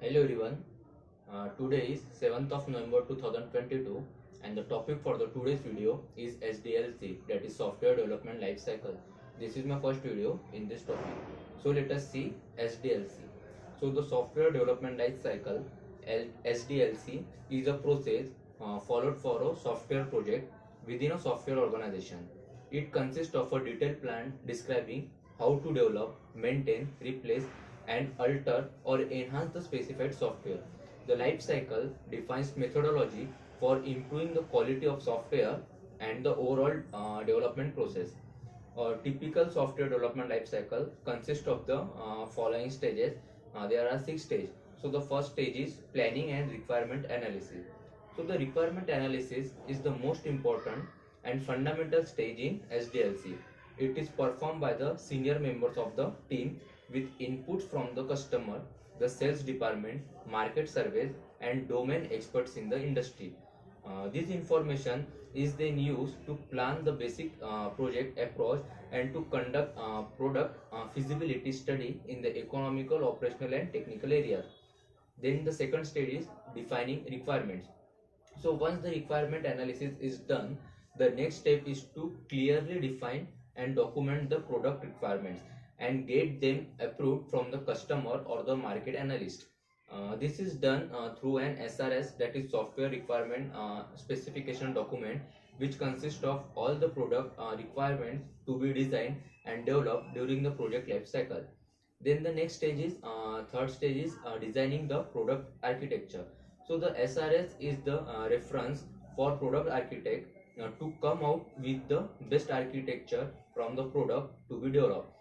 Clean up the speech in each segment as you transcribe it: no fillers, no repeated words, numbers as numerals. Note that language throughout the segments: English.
Hello everyone. Today is 7th of November 2022 and the topic for the today's video is SDLC, that is Software Development Life Cycle. This is my first video in this topic. So let us see SDLC. So the Software Development Life Cycle SDLC is a process followed for a software project within a software organization. It consists of a detailed plan describing how to develop, maintain, replace and alter or enhance the specified software. The life cycle defines methodology for improving the quality of software and the overall development process. A typical software development life cycle consists of the following stages. There are 6 stages. So the first stage is planning and requirement analysis. So the requirement analysis is the most important and fundamental stage in SDLC. It is performed by the senior members of the team with inputs from the customer, the sales department, market surveys, and domain experts in the industry. This information is then used to plan the basic project approach and to conduct product feasibility study in the economical, operational, and technical areas. Then the second stage is defining requirements. So once the requirement analysis is done, the next step is to clearly define and document the product requirements and get them approved from the customer or the market analyst. This is done through an SRS, that is software requirement specification document, which consists of all the product requirements to be designed and developed during the project life cycle. Then the next stage is third stage is designing the product architecture. So the SRS is the reference for product architect to come out with the best architecture from the product to be developed.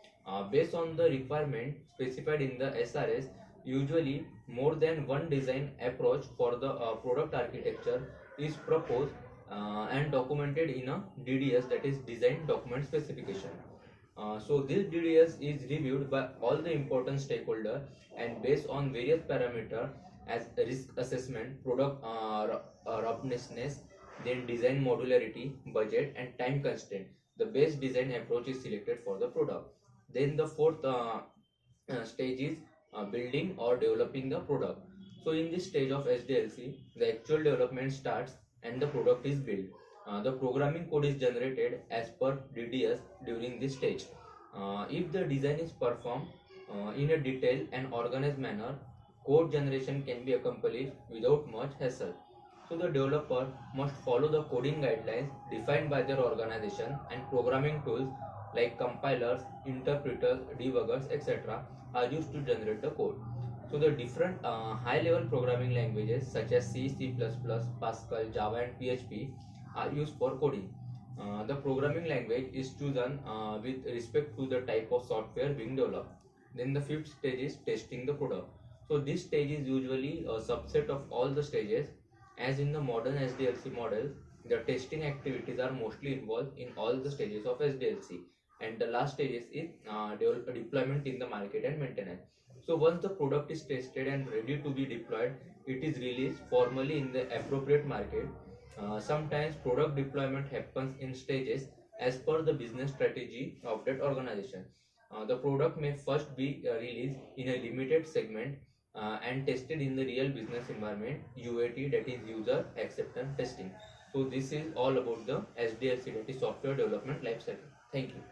Based on the requirement specified in the SRS, usually more than one design approach for the product architecture is proposed and documented in a DDS, that is Design Document Specification. So this DDS is reviewed by all the important stakeholders and based on various parameters as risk assessment, product robustness, then design modularity, budget and time constraint. The best design approach is selected for the product. Then the fourth stage is building or developing the product. So in this stage of SDLC, the actual development starts and the product is built. The programming code is generated as per DDS during this stage. If the design is performed in a detailed and organized manner, code generation can be accomplished without much hassle. So the developer must follow the coding guidelines defined by their organization, and programming tools like compilers, interpreters, debuggers, etc. are used to generate the code. So the different high-level programming languages such as C, C++, Pascal, Java and PHP are used for coding. The programming language is chosen with respect to the type of software being developed. Then the fifth stage is testing the product. So this stage is usually a subset of all the stages. As in the modern SDLC model, the testing activities are mostly involved in all the stages of SDLC, and the last stage is deployment in the market and maintenance. So once the product is tested and ready to be deployed, it is released formally in the appropriate market. Sometimes product deployment happens in stages as per the business strategy of that organization. The product may first be released in a limited segment and tested in the real business environment, UAT, that is user acceptance testing. So this is all about the SDLC, that is software development lifecycle. Thank you.